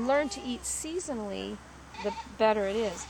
Learn to eat seasonally, the better it is.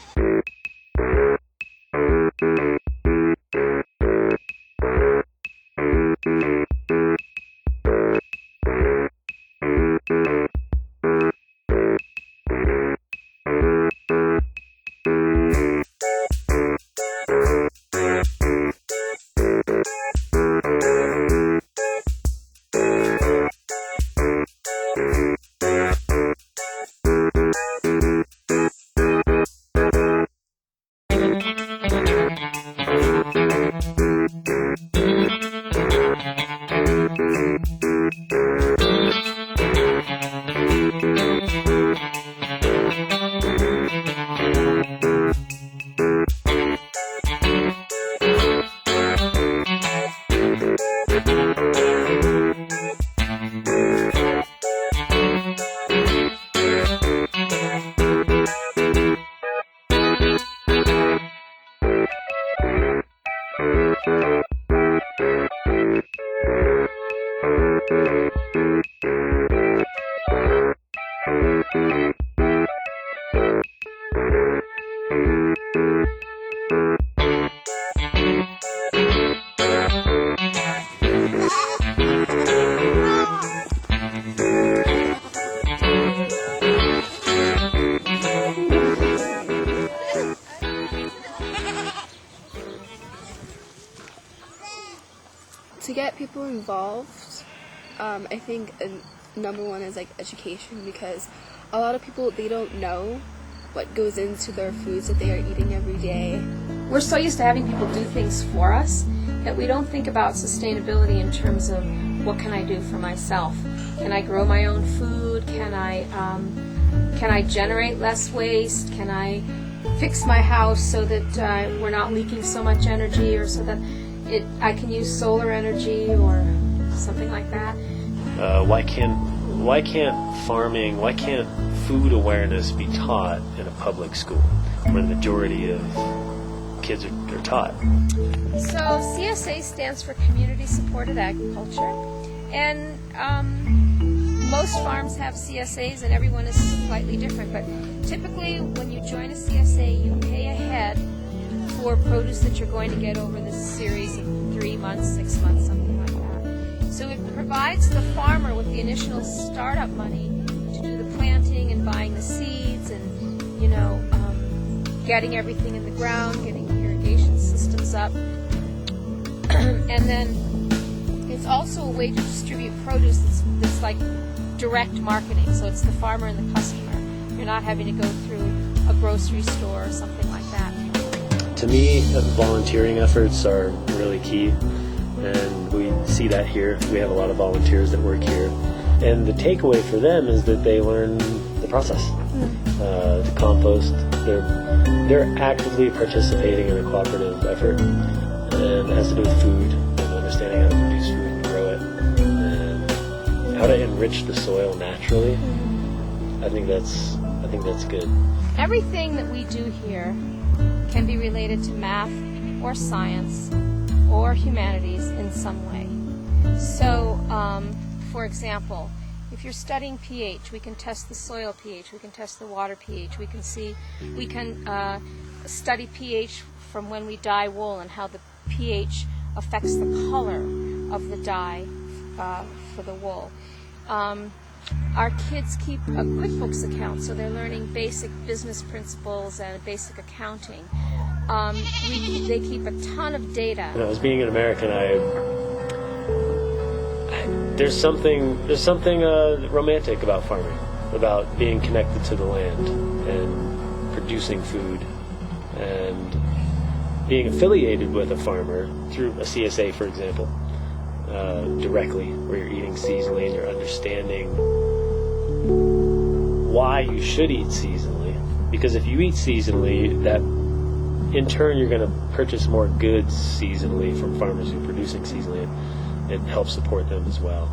To get people involved, I think number one is like education, because a lot of people, they don't know what goes into their foods that they are eating every day. We're so used to having people do things for us that we don't think about sustainability in terms of what can I do for myself. Can I grow my own food? Can I generate less waste? Can I fix my house so that we're not leaking so much energy, or so that I can use solar energy or something like that? Why can't farming, why can't food awareness be taught in a public school where the majority of kids are taught? So CSA stands for Community Supported Agriculture, and most farms have CSAs, and everyone is slightly different, but typically when you join a CSA, you pay ahead for produce that you're going to get over this series of 3 months, 6 months, something like that. So it provides the farmer with the initial startup money to do the planting and buying the seeds and, getting everything in the ground, getting the irrigation systems up. And then it's also a way to distribute produce that's like direct marketing. So it's the farmer and the customer. You're not having to go through a grocery store or something like that. To me, volunteering efforts are really key, and we see that here. We have a lot of volunteers that work here, and the takeaway for them is that they learn the process, to compost. They're actively participating in a cooperative effort, and it has to do with food and understanding how to produce food and grow it, and how to enrich the soil naturally. I think that's good. Everything that we do here can be related to math or science or humanities in some way. So, for example, if you're studying pH, we can test the soil pH, we can test the water pH, we can study pH from when we dye wool and how the pH affects the color of the dye for the wool. Our kids keep a QuickBooks account, so they're learning basic business principles and basic accounting. They keep a ton of data. As being an American, there's something romantic about farming, about being connected to the land and producing food, and being affiliated with a farmer through a CSA, for example, directly, where you're eating seasonally and you're understanding why you should eat seasonally. Because if you eat seasonally, that in turn you're going to purchase more goods seasonally from farmers who are producing seasonally. It helps support them as well.